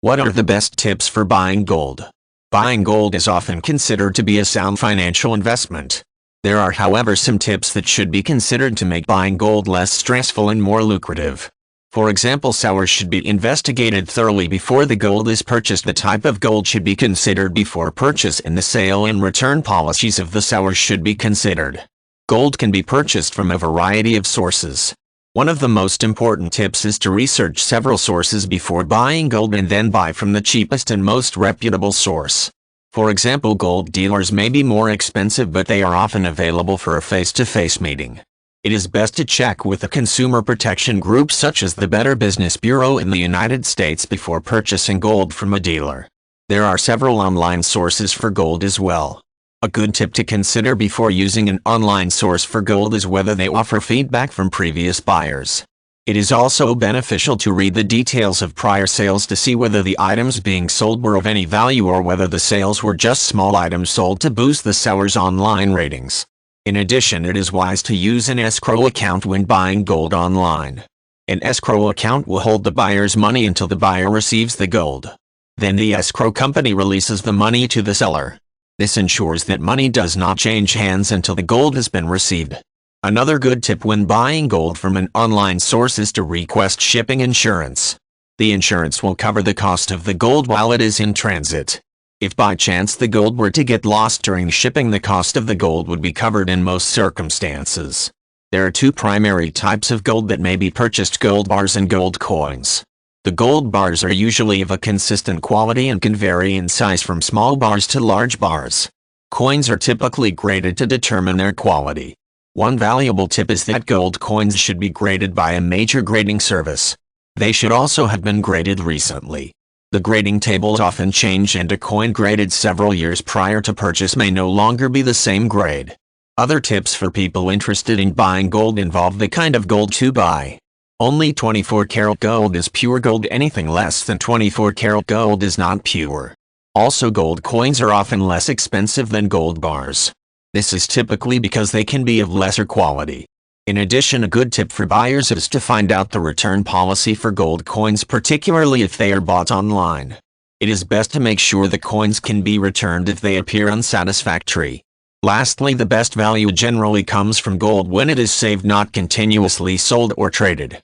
What are the best tips for buying gold? Buying gold is often considered to be a sound financial investment. There are, however, some tips that should be considered to make buying gold less stressful and more lucrative. For example, sellers should be investigated thoroughly before the gold is purchased. The type of gold should be considered before purchase, and the sale and return policies of the seller should be considered. Gold can be purchased from a variety of sources. One of the most important tips is to research several sources before buying gold and then buy from the cheapest and most reputable source. For example, gold dealers may be more expensive, but they are often available for a face-to-face meeting. It is best to check with a consumer protection group such as the Better Business Bureau in the United States before purchasing gold from a dealer. There are several online sources for gold as well. A good tip to consider before using an online source for gold is whether they offer feedback from previous buyers. It is also beneficial to read the details of prior sales to see whether the items being sold were of any value or whether the sales were just small items sold to boost the seller's online ratings. In addition, it is wise to use an escrow account when buying gold online. An escrow account will hold the buyer's money until the buyer receives the gold. Then the escrow company releases the money to the seller. This ensures that money does not change hands until the gold has been received. Another good tip when buying gold from an online source is to request shipping insurance. The insurance will cover the cost of the gold while it is in transit. If by chance the gold were to get lost during shipping, the cost of the gold would be covered in most circumstances. There are two primary types of gold that may be purchased: gold bars and gold coins. The gold bars are usually of a consistent quality and can vary in size from small bars to large bars. Coins are typically graded to determine their quality. One valuable tip is that gold coins should be graded by a major grading service. They should also have been graded recently. The grading tables often change, and a coin graded several years prior to purchase may no longer be the same grade. Other tips for people interested in buying gold involve the kind of gold to buy. Only 24-karat gold is pure gold. Anything less than 24-karat gold is not pure. Also, gold coins are often less expensive than gold bars. This is typically because they can be of lesser quality. In addition, a good tip for buyers is to find out the return policy for gold coins, particularly if they are bought online. It is best to make sure the coins can be returned if they appear unsatisfactory. Lastly, the best value generally comes from gold when it is saved, not continuously sold or traded.